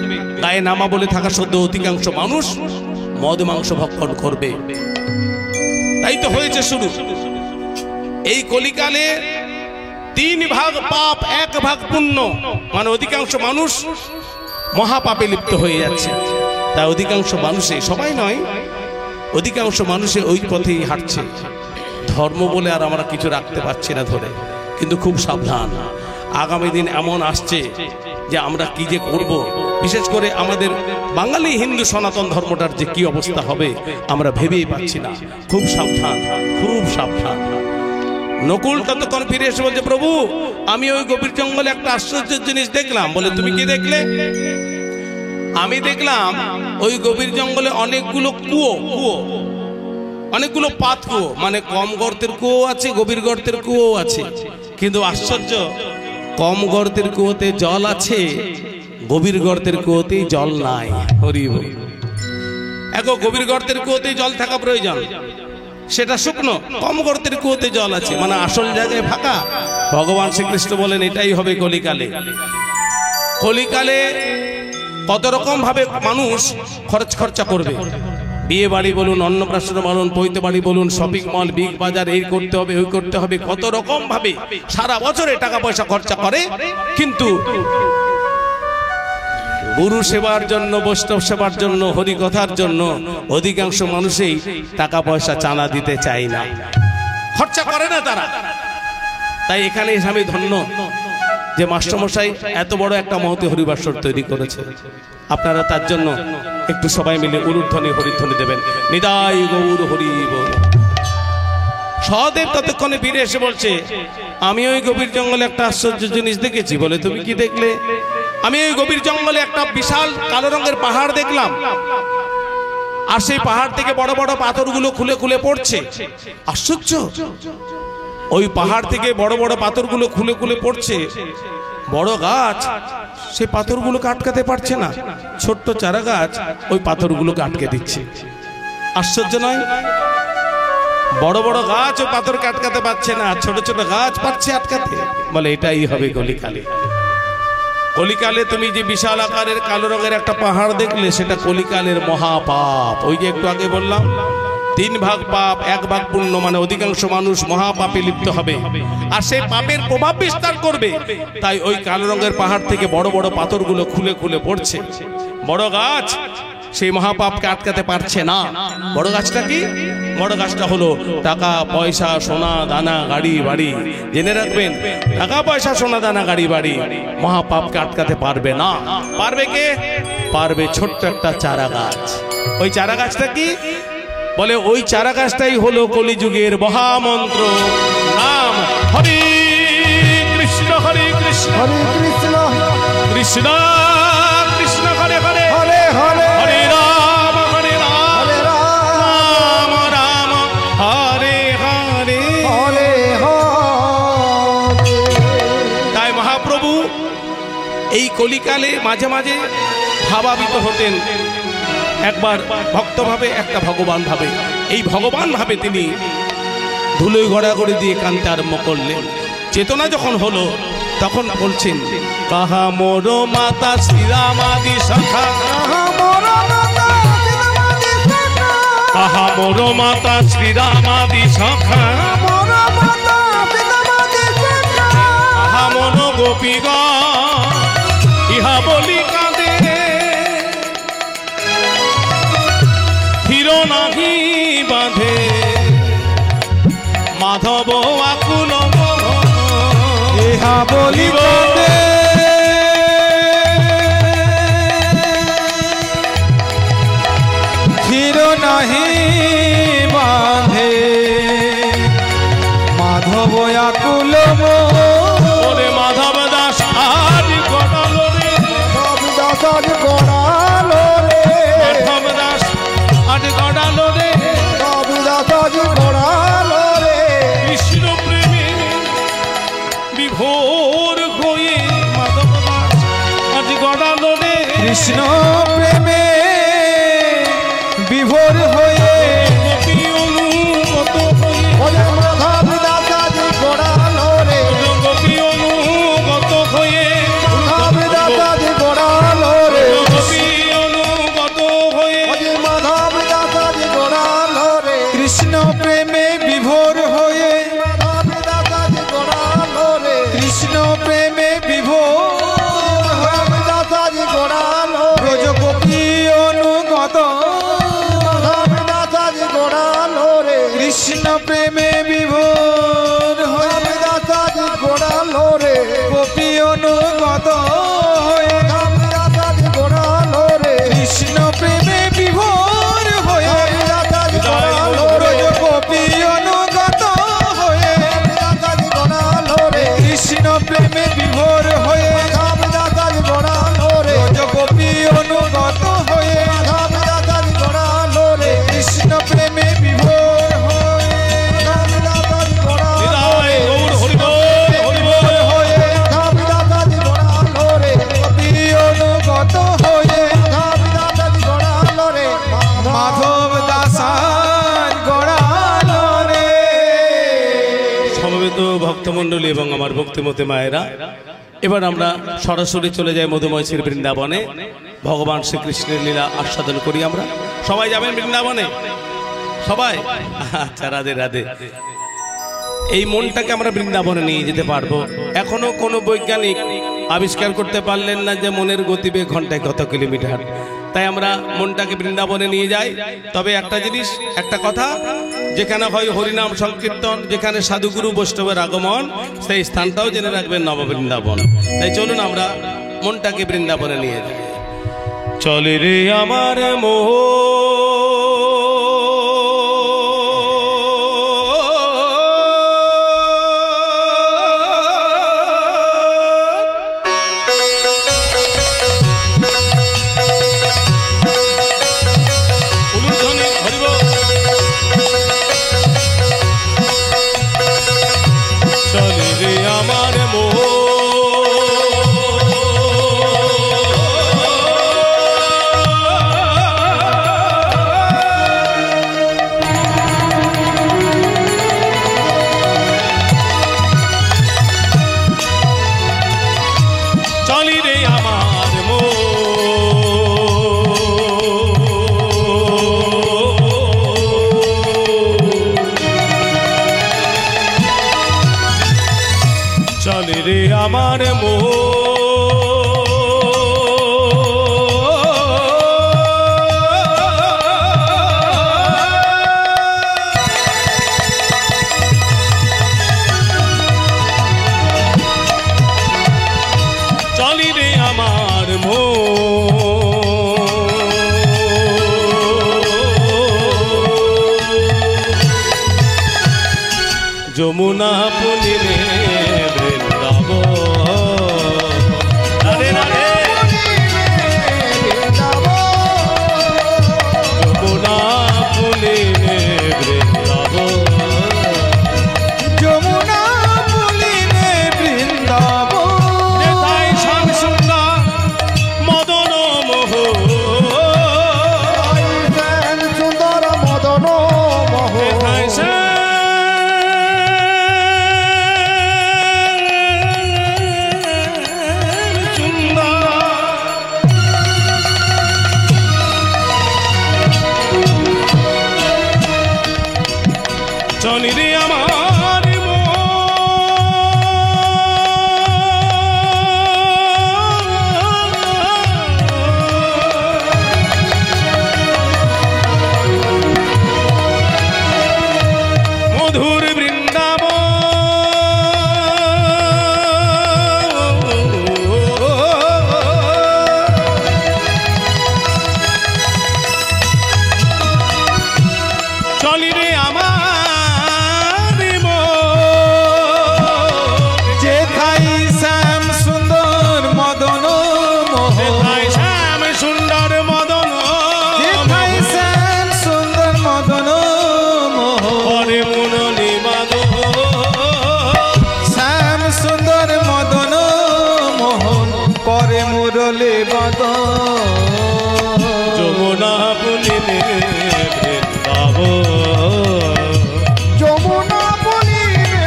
গায়ে নামা বলে থাকা সত্ত্বেও অধিকাংশ মানুষ মদ মাংস ভক্ষণ করবে। তাই তো হয়েছে শুরু। এই কলিকালে 3 ভাগ পাপ 1 ভাগ পুণ্য, মানে অধিকাংশ মানুষ মহাপাপে লিপ্ত হয়ে যাচ্ছে। তাই অধিকাংশ মানুষে, সবাই নয়, অধিকাংশ মানুষে ওই পথেই হাঁটছে। ধর্ম বলে আর আমরা কিছু রাখতে পারছি না ধরে। কিন্তু খুব সাবধান, আগামী দিন এমন আসছে যে আমরা কি যে করব, বিশেষ করে আমাদের বাঙালি হিন্দু সনাতন ধর্মটার যে কি অবস্থা হবে আমরা ভেবেই পাচ্ছি না। খুব সাবধান, খুব সাবধান। নকুল ততক্ষণ ফিরে এসে বলছে, প্রভু আমি ওই গভীর জঙ্গলে একটা আশ্চর্যের জিনিস দেখলাম। বলে, তুমি কি দেখলে? আমি দেখলাম ওই গভীর জঙ্গলে অনেকগুলো কুয়ো, অনেকগুলো পাত কুয়ো, মানে কম গর্তের কুয়ো আছে, গভীর গর্তের কুয়ো আছে। কিন্তু আশ্চর্য, কম গর্তের কুয়োতে জল আছে, গভীর গর্তের কুয়োতেই জল নাই। হরি বল। এখন গভীর গর্তের কুয়োতেই জল থাকা প্রয়োজন, সেটা শুকনো। কম গর্তের কুয়োতে জল আছে, মানে আসল জায়গায় ফাঁকা। ভগবান শ্রীকৃষ্ণ বলেন এটাই হবে কলিকালে। কলিকালে কত রকম ভাবে মানুষ খরচা করবে। বিয়ে বাড়ি বলুন, অন্নপ্রাশন বলুন, পৈতে বাড়ি বলুন, শপিং মল, বিগ বাজার, এই করতে হবে, ওই করতে হবে, কত রকম ভাবে সারা বছরে টাকা পয়সা খরচা করে। কিন্তু গুরু সেবার জন্য, বৈষ্ণব সেবার জন্য, হরি কথার জন্য অধিকাংশ মানুষই টাকা পয়সা চাঁদা দিতে চায় না, খরচা করে না তারা। তাই এখানে আমি ধন্য যে মাস্টারমশাই এত বড় একটা মহতি হরিবাসর তৈরি করেছে। আপনারা তার জন্য একটু সবাই মিলে উলুধ্বনি হরিধ্বনি দেবেন। নিতাই গৌর হরি বল। সহদেব ততক্ষণে ফিরে এসে বলছে, আমি ওই গভীর জঙ্গলে একটা আশ্চর্য জিনিস দেখেছি। বলে, তুমি কি দেখলে? আমি ওই গভীর জঙ্গলে একটা বিশাল কালো রঙের পাহাড় দেখলাম, আর সেই পাহাড় থেকে বড় বড় পাথরগুলো খুলে খুলে পড়ছে। আশ্চর্য, ওই পাহাড় থেকে বড় বড় পাথরগুলো খুলে খুলে পড়ছে। বড় গাছ সেই পাথরগুলোকে আটকাতে পারছে না, ছোট্ট চারা গাছ ওই পাথরগুলোকে আটকে দিচ্ছে। আশ্চর্য নয়? বড় বড় গাছ ওই পাথরকে আটকাতে পারছে না, ছোট ছোট গাছ পারছে আটকাতে। বলে, এটাই হবে কলিকালে। কলিকালে তুমি যে বিশাল আকারের কালো রঙের একটা পাহাড় দেখলে, সেটা কলিকালের মহাপাপ। ওই যে একটু আগে বললাম, 3 ভাগ পাপ 1 ভাগ পুণ্য, মানে অধিকাংশ মানুষ মহাপাপে লিপ্ত হবে, আর সেই পাপের প্রভাব বিস্তার করবে। তাই ওই কালো রঙের পাহাড় থেকে বড় বড় পাথরগুলো খুলে খুলে পড়ছে। বড় গাছ সেই মহাপাপকে আটকাতে পারছে না। বড় গাছটা কি? বড় গাছটা হলো টাকা পয়সা, সোনা দানা, গাড়ি বাড়ি। জেনে রাখবেন, টাকা পয়সা, সোনা দানা, গাড়ি বাড়ি মহাপাপকে আটকাতে পারবে না। পারবে কে? পারবে ছোট্ট একটা চারা গাছ। ওই চারা গাছটা কি? বলে, ওই চারা গাছটাই হলো কলিযুগের মহামন্ত্র, নাম হরি কৃষ্ণ, হরে কৃষ্ণ, হরে কৃষ্ণ, কৃষ্ণ কৃষ্ণ, হরে হরে, হরে হরে, হরে রাম, হরে রাম, হরে রাম, রাম রাম, হরে হরে, হরে হরে। তাই মহাপ্রভু এই কলিকালে মাঝে মাঝে ভাবাবিত হতেন। একবার ভক্ত ভাবে, একটা ভগবান ভাবে। এই ভগবান ভাবে তিনি ধুলোয় গড়াগড়ি দিয়ে কানতে আরম্ভ করলেন। চেতনা যখন হলো তখন বলছেন, কাহা মোর মাতা শ্রীরামাদি সখা, কাহা মোর মাতা শ্রীরামাদি সখা, কাহা মন গোপীগণ ইহা বলি কাঁদে, হিরো নাহি বাঁধে মাধব আকুল মোহ, ইহা বলিব ক্ষীর নাহি বাঁধে মাধব আকুল মোহ। ওরে মাধব দাস আজ গড়ালো রে, মাধব দাস আজ গড়ালো রে, মাধব দাস আজ গড়ালো রে, মাধব দাস আজ গড়ালো রে। কৃষ্ণ প্রেমে বিভোর হয়ে মাধব দাস আজ গড়ালো রে, কৃষ্ণ প্রেমে বিভোর হয়ে গোপী অনুগত হয়ে, ওরে মাধব দাস আজ গড়ালো রে, গোপী অনুগত হয়ে, মাধব দাস আজ গড়ালো রে, গোপী অনুগত হয়ে, ওরে মাধব দাস আজ গড়ালো রে। কৃষ্ণ প্রেমে বিভোর হয়ে মাধব দাস আজ গড়ালো রে, কৃষ্ণ প্রেমে বিভোর মাধব দাস আজ গড়ালো রে। ব্রজ গোপী ভক্তমণ্ডলী এবং আমার ভক্তিমতী মায়েরা, এবার আমরা সরাসরি চলে যাই মধুময় শ্রী বৃন্দাবনে, ভগবান শ্রীকৃষ্ণের লীলা আস্বাদন করি। আমরা সবাই যাবেন বৃন্দাবনে? সবাই? আচ্ছা, রাধে রাধে। এই মনটাকে আমরা বৃন্দাবনে নিয়ে যেতে পারবো। এখনো কোনো বৈজ্ঞানিক আবিষ্কার করতে পারলেন না যে মনের গতিবেগ ঘন্টায় কত কিলোমিটার। তাই আমরা মনটাকে বৃন্দাবনে নিয়ে যাই। তবে একটা জিনিস, একটা কথা, যেখানে হয় হরিনাম সংকীর্তন, যেখানে সাধুগুরু বৈষ্ণবের আগমন, সেই স্থানটাও জেনে রাখবেন নববৃন্দাবন। তাই চলুন আমরা মনটাকে বৃন্দাবনে নিয়ে যাই। চলে রে আমার মোহ আমার মোহ চলি রে আমার যমুনা পুলিনে চলি রে আমার মধুর বৃন্দাবন চলি রে আমার যমুনা পুলিনে বৃন্দাবন, যমুনা পুলিনে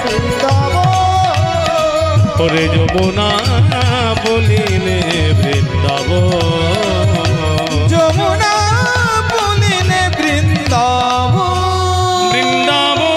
বৃন্দাবন, ওরে যমুনা পুলিনে বৃন্দাবন, যমুনা পুলিনে বৃন্দাবন, বৃন্দাবন।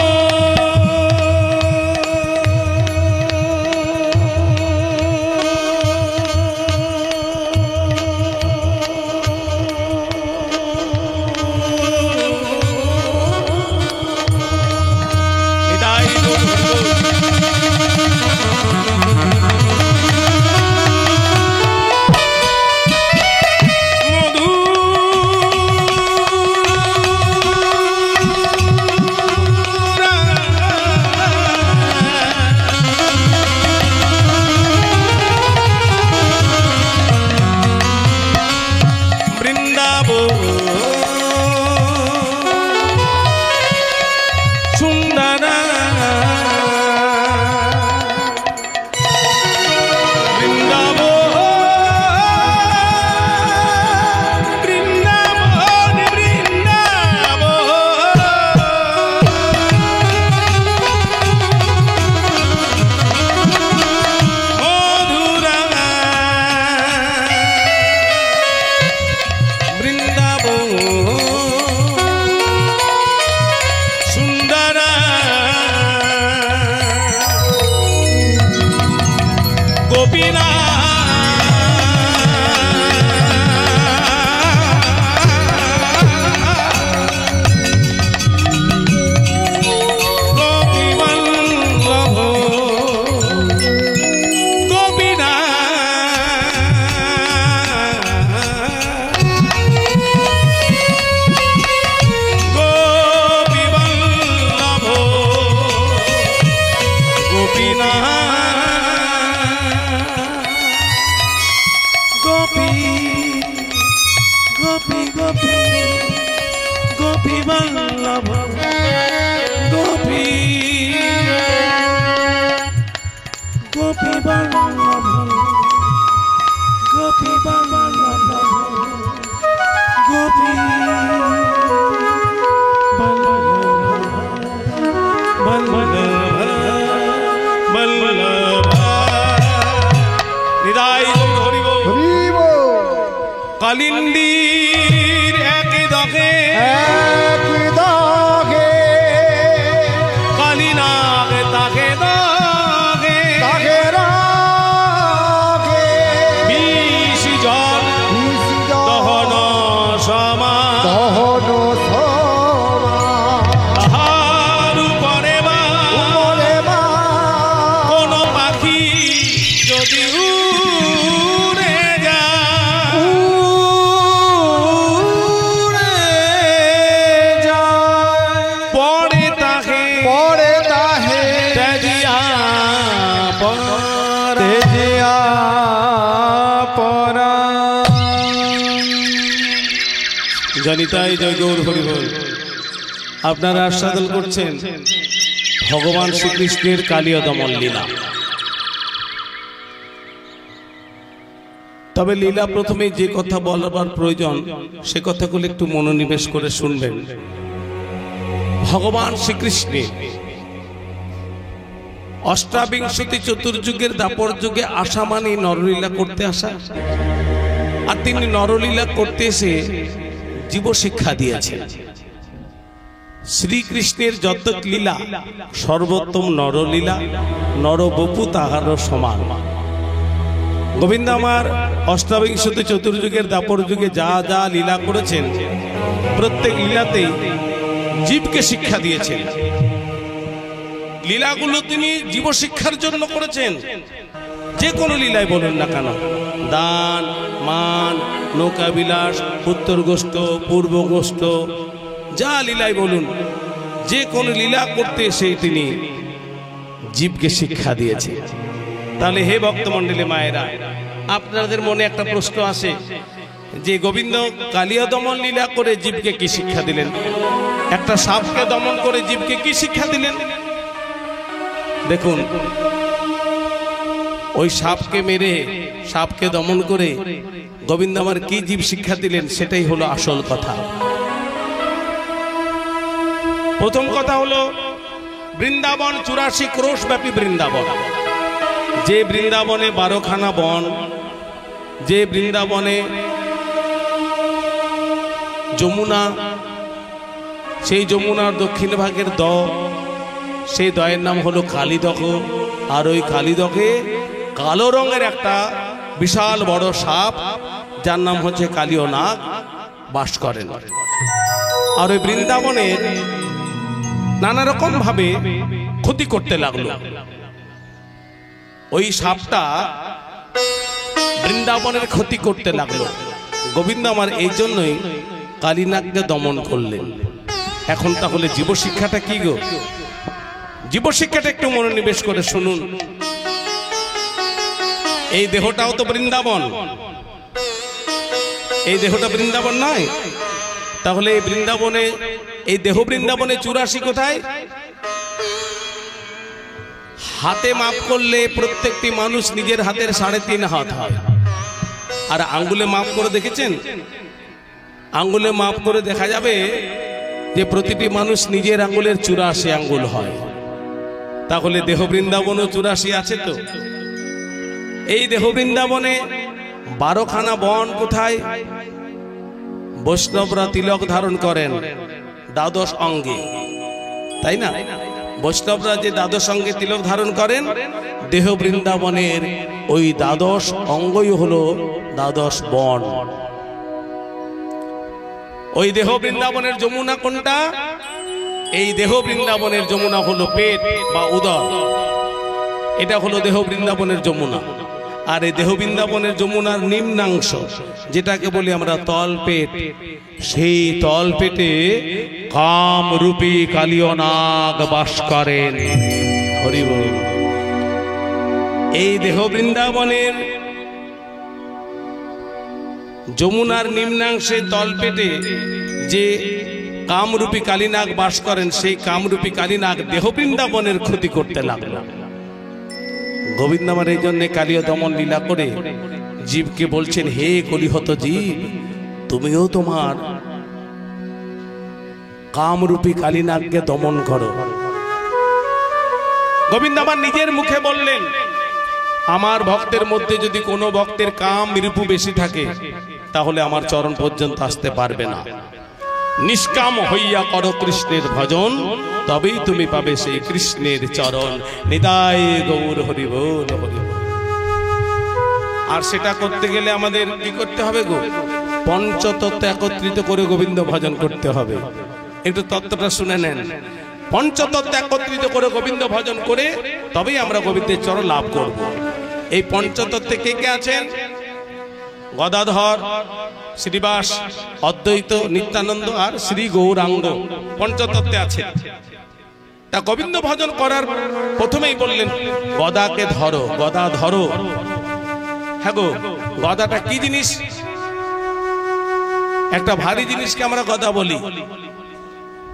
গোপীনা কালিন্দীর এক দগে কালিনাগ তাকে দগে বিষ জল দহন সমান তাহার উপরে বা কোন পাখি যদি উড়ে যায় পড়ে তাহে তেজিয়া পরা জানিতাই জয় গৌর হরি বল। আপনারা আস্বাদন করছেন ভগবান শ্রীকৃষ্ণের কালীয় দমন লীলা। তবে লীলা প্রথমে যে কথা বলবার প্রয়োজন সে কথাগুলো একটু মনোনিবেশ করে শুনবেন। ভগবান শ্রীকৃষ্ণের অষ্টাবিংশতি চতুর্যুগের দাপর যুগে আসা মানে নরলীলা করতে আসা, আর তিনি নরলীলা করতে এসে জীব শিক্ষা দিয়েছেন। শ্রীকৃষ্ণের যত লীলা সর্বোত্তম নরলীলা, নরবপু তাহারও সমান। গোবিন্দ আমার অষ্টাবিংশতি চতুর্যুগের দাপর যুগে যা যা লীলা করেছেন প্রত্যেক লীলাতেই জীবকে শিক্ষা দিয়েছেন। লীলাগুলো তিনি জীব শিক্ষার জন্য করেছেন। যে কোনো লীলায় বলুন না কেন, দান, মান, নৌকা বিলাস, উত্তর গোষ্ঠ, পূর্ব গোষ্ঠ, যা লীলায় বলুন, যে কোনো লীলা করতে এসে তিনি জীবকে শিক্ষা দিয়েছে। তাহলে হে ভক্তমণ্ডলী মায়েরা, আপনাদের মনে একটা প্রশ্ন আসে যে গোবিন্দ কালীয় দমন লীলা করে জীবকে কি শিক্ষা দিলেন? একটা সাপকে দমন করে জীবকে কি শিক্ষা দিলেন? দেখুন, ওই সাপকে মেরে, সাপকে দমন করে গোবিন্দ আমার কি জীব শিক্ষা দিলেন সেটাই হলো আসল কথা। প্রথম কথা হলো বৃন্দাবন 84 ক্রোশ ব্যাপী বৃন্দাবন। যে বৃন্দাবনে 12খানা বন, যে বৃন্দাবনে যমুনা, সেই যমুনার দক্ষিণ ভাগের দ, সেই দয়ের নাম হলো কালীদহ। আর ওই কালীদহে কালো রঙের একটা বিশাল বড় সাপ যার নাম হচ্ছে কালীয় নাগ বাস করেন। আর ওই বৃন্দাবনের নানা রকম ভাবে ক্ষতি করতে লাগলো। ওই সাপটা বৃন্দাবনের ক্ষতি করতে লাগলো। গোবিন্দ আমার এই জন্যই কালীনাগকে দমন করলেন। এখন তাহলে জীবশিক্ষাটা কি গো? জীবশিক্ষাটা একটু মনোনিবেশ করে শুনুন। এই দেহটাও তো বৃন্দাবন, এই দেহটা বৃন্দাবন নয়? তাহলে এই বৃন্দাবনে, এই দেহ বৃন্দাবনে 84 কোথায়? হাতে মাপ করলে প্রত্যেকটি মানুষ নিজের হাতের 3.5 হাত হয়। আর আঙ্গুলে মাপ করে দেখেছেন? আঙ্গুলে মাপ করে দেখা যাবে যে প্রতিটি মানুষ নিজের আঙ্গুলের 84 আঙ্গুল হয়। তাহলে দেহ বৃন্দাবনও 84 আছে তো? এই দেহ বৃন্দাবনে 12খানা বন কোথায়? বৈষ্ণবরা তিলক ধারণ করেন 12 অঙ্গে, তাই না? বৈষ্ণবরা যে দ্বাদশ অঙ্গে তিলক ধারণ করেন, দেহ বৃন্দাবনের ওই দ্বাদশ অঙ্গই হলো দ্বাদশ বন। ওই দেহ বৃন্দাবনের যমুনা কোনটা? এই দেহ বৃন্দাবনের যমুনা হলো পেট বা উদর, এটা হলো দেহ বৃন্দাবনের যমুনা। আর এই দেহ বৃন্দাবনের যমুনার নিম্নাংশ, যেটাকে বলি আমরা তল পেট, সেই তল পেটে কামরূপী কালীয় নাগ বাস করেন। হরি বল। এই দেহ বৃন্দাবনের যমুনার নিম্নাংশে তল পেটে যে কামরূপী কালীনাগ বাস করেন, সেই কামরূপী কালীনাগ দেহ বৃন্দাবনের ক্ষতি করতে লাগল। গোবিন্দ আমার এই জন্য কালীয় দমন লীলা করে জীবকে বলছেন, হে কলিহত জীব, তুমিও তোমার কামরূপী কালীনাগকে দমন করো। গোবিন্দ আমার নিজের মুখে বললেন, আমার ভক্তের মধ্যে যদি কোনো ভক্তের কাম রিপু বেশি থাকে, তাহলে আমার চরণ পর্যন্ত আসতে পারবে না। নিষ্কাম হইয়া করো কৃষ্ণের ভজন, তবেই তুমি পাবে সেই কৃষ্ণের চরণ। নিতাই গৌর হরি বল, হরি বল। আর সেটা করতে গেলে আমাদের কি করতে হবে গো? পঞ্চতত্ত্ব একত্রিত করে গোবিন্দ ভজন করতে হবে। একটু তত্ত্বটা শুনে নেন। পঞ্চতত্ত্ব একত্রিত করে গোবিন্দ ভজন করে তবেই আমরা গোবিন্দের চরণ লাভ করব। এই পঞ্চতত্ত্বে কে কে আছেন? গদাধর, শ্রীবাস, অদ্বৈত, নিত্যানন্দ আর শ্রী গৌরাঙ্গ পঞ্চতত্ত্বে আছে। তা গোবিন্দ ভজন করার প্রথমেই বললেন, গদাকে ধরো, গদা ধরো। হ্যাঁ গো, গদাটা কি জিনিস? একটা ভারী জিনিসকে আমরা গদা বলি।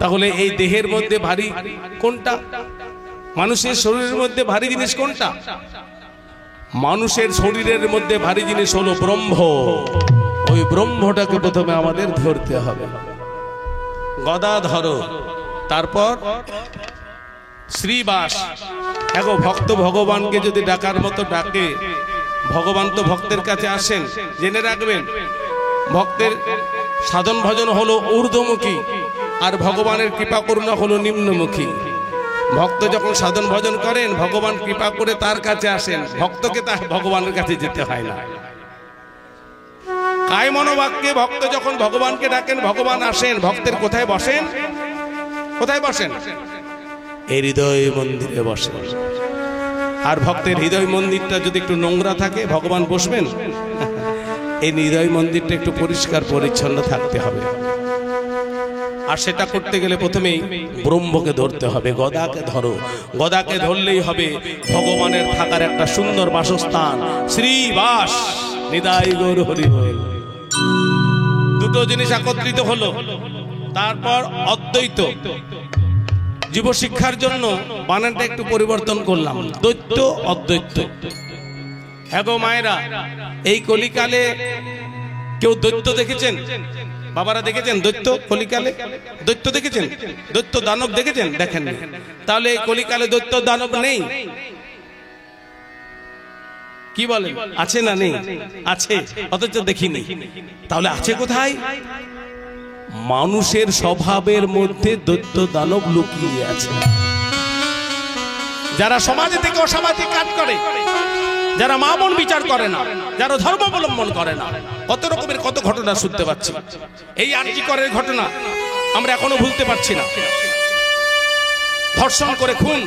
তাহলে এই দেহের মধ্যে ভারী কোনটা? মানুষের শরীরের মধ্যে ভারী জিনিস কোনটা? মানুষের শরীরের মধ্যে ভারী জিনিস হলো ব্রহ্ম। ওই ব্রহ্মটাকে প্রথমে আমাদের ধরতে হবে। গদা ধরো, তারপর শ্রীবাস। এখন ভক্ত ভগবানকে যদি ডাকার মতো ডাকে, ভগবান তো ভক্তের কাছে আসেন। জেনে রাখবেন, ভক্তের সাধন ভজন হলো ঊর্ধ্বমুখী, আর ভগবানের কৃপা করুণা হলো নিম্নমুখী। ভক্ত যখন সাধন ভজন করেন, ভগবান কৃপা করে তার কাছে আসেন, ভক্তকে তা ভগবানের কাছে যেতে হয় না। কায় মনোবাক্যে ভক্ত যখন ভগবানকে ডাকেন, ভগবান আসেন। ভক্তের কোথায় বসেন? কোথায় বসেন? এই হৃদয় মন্দিরে বসেন। আর ভক্তের হৃদয় মন্দিরটা যদি একটু নোংরা থাকে, ভগবান বসবেন? এই হৃদয় মন্দিরটা একটু পরিষ্কার পরিচ্ছন্ন থাকতে হবে। আর সেটা করতে গেলে প্রথমেই ব্রহ্মকে ধরতে হবে। গদাকে ধরো, গদাকে ধরলেই হবে ভগবানের থাকার একটা সুন্দর বাসস্থান, শ্রীবাস। নিতাই গৌর হরি বল। দুটো জিনিস একত্রিত হলো। তারপর অদ্বৈত। জীব শিক্ষার জন্য বানানটা একটু পরিবর্তন করলাম, দৈত্য অদ্বৈত। হ্যাঁ গো মায়েরা, এই কলিকালে কেউ দৈত্য দেখেছেন? বাবারা দেখেছেন দৈত্য? কলিকালে দৈত্য দেখেছেন? দৈত্য দানব দেখেছেন? দেখেন। তাহলে এই কলিকালে দৈত্য দানব নেই? কি বলেন, আছে না নেই? আছে, অথচ দেখিনি। তাহলে আছে কোথায়? মানুষের স্বভাবের মধ্যে দৈত্য দানব লুকিয়ে আছে। যারা সমাজে থেকে অসামাজিক কাজ করে, যারা মা বোন বিচার করে না, যারা ধর্ম অবলম্বন করে না, কত রকমের কত ঘটনা শুনতে পাচ্ছি। এই আরজি করের ঘটনা আমরা এখনো ভুলতে পারছি না। ধর্ষণ করে খুন।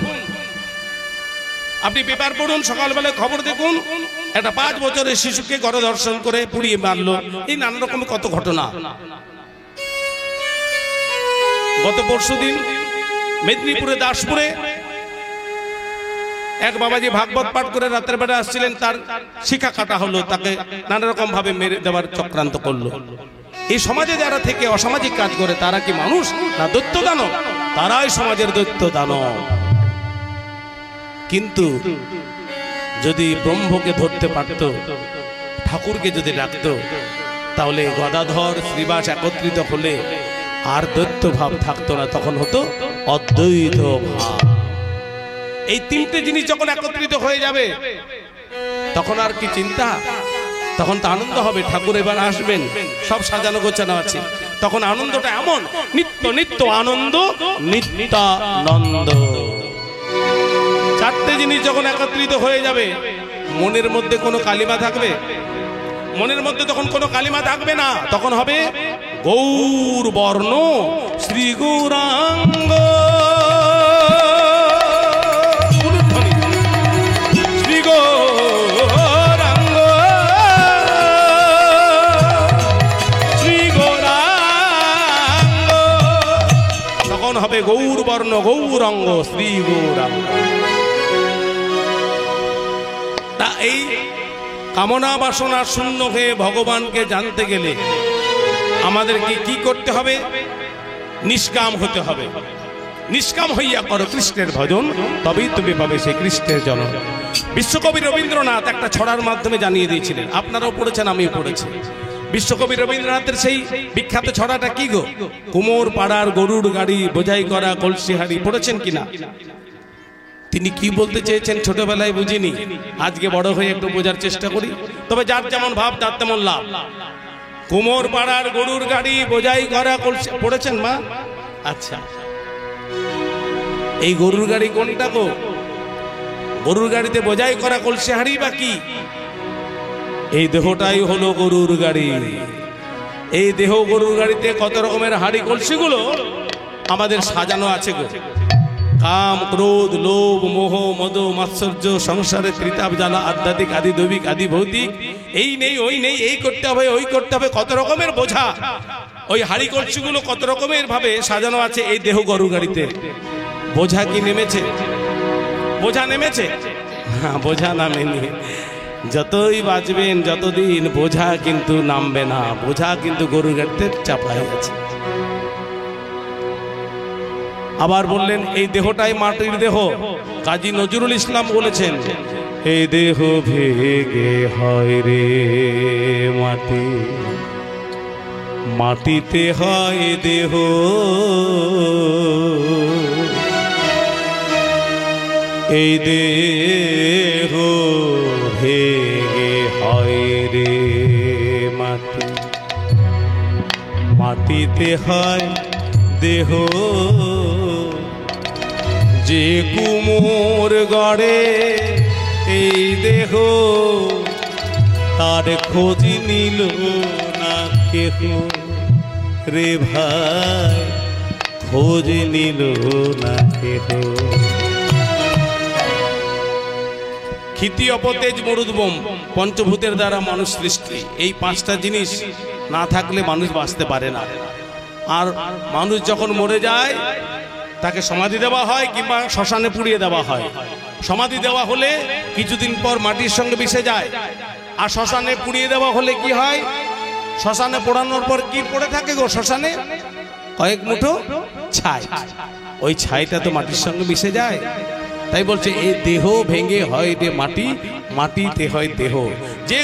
আপনি পেপার পড়ুন, সকালবেলায় খবর দেখুন, একটা 5 বছরের শিশুকে গণধর্ষণ করে পুড়িয়ে মারলো। এই নানা রকমের কত ঘটনা। গত পরশুদিন মেদিনীপুরে দাসপুরে এক বাবাজি ভাগবত পাঠ করে রাতের বেলা আসছিলেন, তার শিখা কাটা হলো, তাকে নানা রকম ভাবে মেরে দেওয়ার চক্রান্ত করলো। এই সমাজে যারা থেকে অসামাজিক কাজ করে, তারা কি মানুষ না দৈত্য দানব? তারাই সমাজের দৈত্য দানব। কিন্তু যদি ব্রহ্মকে ধরতে পারত, ঠাকুরকে যদি ডাকত, তাহলে গদাধর শ্রীবাস একত্রিত হলে আর দৈত্য ভাব থাকতো না, তখন হতো অদ্বৈত ভাব। এই তিনটে জিনিস যখন একত্রিত হয়ে যাবে, তখন আর কি চিন্তা? তখন তো আনন্দ হবে। ঠাকুর এবার আসবেন, সব সাজানো গোছানো আছে। তখন আনন্দটা এমন, নিত্য নিত্য আনন্দ, নিত্যানন্দ। চারটে জিনিস যখন একত্রিত হয়ে যাবে, মনের মধ্যে কোনো কালিমা থাকবে? মনের মধ্যে তখন কোনো কালিমা থাকবে না, তখন হবে গৌর বর্ণ শ্রী গৌরাঙ্গ। শ্রী গৌরাঙ্গ, শ্রী গৌরাঙ্গ, তখন হবে গৌর বর্ণ গৌরাঙ্গ শ্রী গৌরাঙ্গ। তা এই কামনা বাসনা শূন্য হয়ে ভগবানকে জানতে গেলে আমাদেরকে কি করতে হবে? নিষ্কাম হতে হবে। নিষ্কাম হইয়া করো কৃষ্ণের ভজন, তবেই তুমি পাবে সেই কৃষ্ণের জনম। বিশ্বকবি রবীন্দ্রনাথ একটা ছড়ার মাধ্যমে জানিয়ে দিয়েছিলেন, আপনারাও পড়েছেন, আমিও পড়েছি। বিশ্বকবি রবীন্দ্রনাথের সেই বিখ্যাত ছড়াটা কি গো? কুমোর পাড়ার গরুর গাড়ি বোঝাই করা কলসি হাড়ি, পড়েছেন কিনা? তিনি কি বলতে চেয়েছেন ছোটবেলায় বুঝিনি, আজকে বড় হয়ে একটু বোঝার চেষ্টা করি। তবে যার যেমন ভাব তার তেমন লাভ। কুমোর পাড়ার গরুর গাড়ি বোঝাই করা কলসি, পড়েছেন মা? আচ্ছা, এই গরুর গাড়ি কোনটা গো? গরুর গাড়িতে বোঝাই করা কলসি হাড়ি বা কি? এই দেহটাই হলো গরুর গাড়ি। এই দেহ গরুর গাড়িতে কত রকমের হাড়ি কলসিগুলো আমাদের সাজানো আছে গো। কাম, ক্রোধ, লোভ, মোহ, মদ, মাৎসর্য, সংসারে ত্রিতাপ জ্বালা, আধ্যাত্মিক, আদি দৈবিক, আদি ভৌতিক, এই নেই ওই নেই, এই করতে হবে ওই করতে হবে, কত রকমের বোঝা। ওই হাড়ি কলসিগুলো কত রকমের ভাবে সাজানো আছে এই দেহ গরু গাড়িতে। বোঝা কি নেমেছে? বোঝা নেমেছে? হ্যাঁ, বোঝা নামেনি। যতই বাঁচবেন যতদিন বোঝা কিন্তু নামবে না। বোঝা কিন্তু গরুর গাড়িতে চাপাই আছে। আবার বললেন এই দেহটাই মাটির দেহ। কাজী নজরুল ইসলাম বলেছেন, এই দেহ ভেগে হয় রে মাটি, মাটিতে হয় দেহ। এই দেহ ভেগে হয় রে মাটি, মাটিতে হয় দেহ। যে কুমোর গড়ে এই দেহ, তার খোঁজ নিল না কেহ রে ভাই, খোঁজ নিল না কেহ। ক্ষিতি, অপতেজ, মরুদ্গম, পঞ্চভূতের দ্বারা মানুষ সৃষ্টি। এই পাঁচটা জিনিস না থাকলে মানুষ বাঁচতে পারে না। আর মানুষ যখন মরে যায় তাকে সমাধি দেওয়া হয় কিংবা শ্মশানে পুড়িয়ে দেওয়া হয়। সমাধি দেওয়া হলে কিছুদিন পর মাটির সঙ্গে মিশে যায়। আর শ্মশানে পুড়িয়ে দেওয়া হলে কি হয়? শ্মশানে পোড়ানোর পর কি পড়ে থাকে গো শ্মশানে? কয়েক মুঠো ছাই। ওই ছাইটা তো মাটির সঙ্গে মিশে যায়। তাই বলছে এই দেহ ভেঙে হয় রে মাটি, মাটিতে হয় দেহ। যে